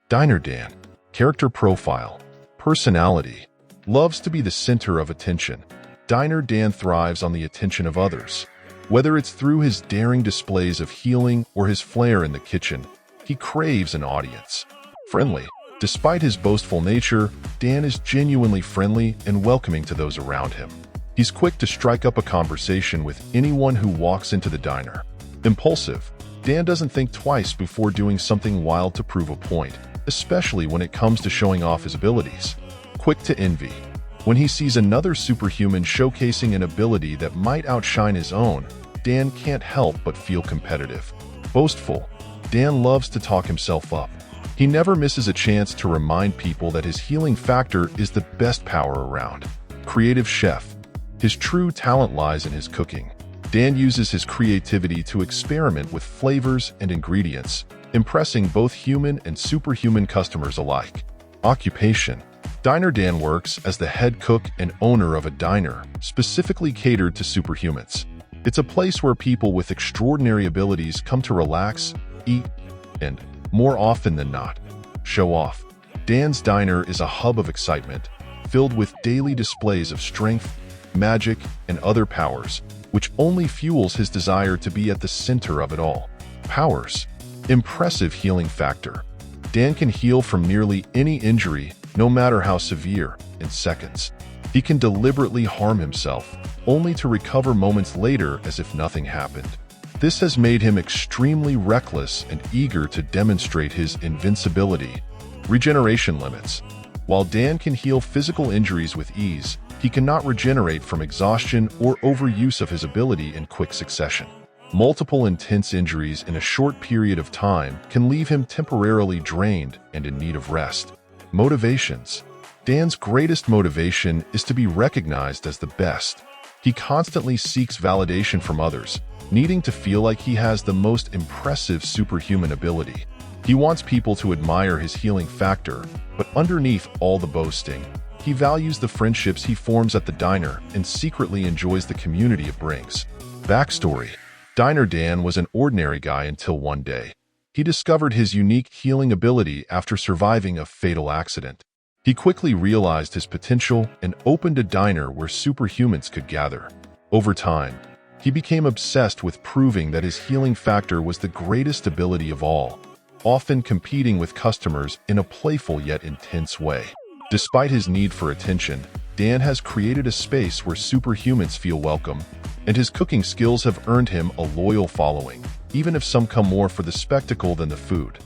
Diner Dan. Character profile. Personality. Loves to be the center of attention. Diner Dan thrives on the attention of others. Whether it's through his daring displays of healing or his flair in the kitchen, he craves an audience. Friendly. Despite his boastful nature, Dan is genuinely friendly and welcoming to those around him. He's quick to strike up a conversation with anyone who walks into the diner. Impulsive. Dan doesn't think twice before doing something wild to prove a point, especially when it comes to showing off his abilities. Quick to envy. When he sees another superhuman showcasing an ability that might outshine his own, Dan can't help but feel competitive. Boastful. Dan loves to talk himself up. He never misses a chance to remind people that his healing factor is the best power around. Creative chef. His true talent lies in his cooking. Dan uses his creativity to experiment with flavors and ingredients, impressing both human and superhuman customers alike. Occupation. Diner Dan works as the head cook and owner of a diner, specifically catered to superhumans. It's a place where people with extraordinary abilities come to relax, eat, and, more often than not, show off. Dan's Diner is a hub of excitement, filled with daily displays of strength, magic, and other powers, which only fuels his desire to be at the center of it all. Powers. Impressive healing factor. Dan can heal from nearly any injury, no matter how severe, in seconds. He can deliberately harm himself, only to recover moments later as if nothing happened. This has made him extremely reckless and eager to demonstrate his invincibility. Regeneration limits. While Dan can heal physical injuries with ease, he cannot regenerate from exhaustion or overuse of his ability in quick succession. Multiple intense injuries in a short period of time can leave him temporarily drained and in need of rest. Motivations. Dan's greatest motivation is to be recognized as the best. He constantly seeks validation from others, needing to feel like he has the most impressive superhuman ability. He wants people to admire his healing factor, but underneath all the boasting, he values the friendships he forms at the diner and secretly enjoys the community it brings. Backstory. Diner Dan was an ordinary guy until one day. He discovered his unique healing ability after surviving a fatal accident. He quickly realized his potential and opened a diner where superhumans could gather. Over time, he became obsessed with proving that his healing factor was the greatest ability of all, often competing with customers in a playful yet intense way. Despite his need for attention, Dan has created a space where superhumans feel welcome, and his cooking skills have earned him a loyal following, even if some come more for the spectacle than the food.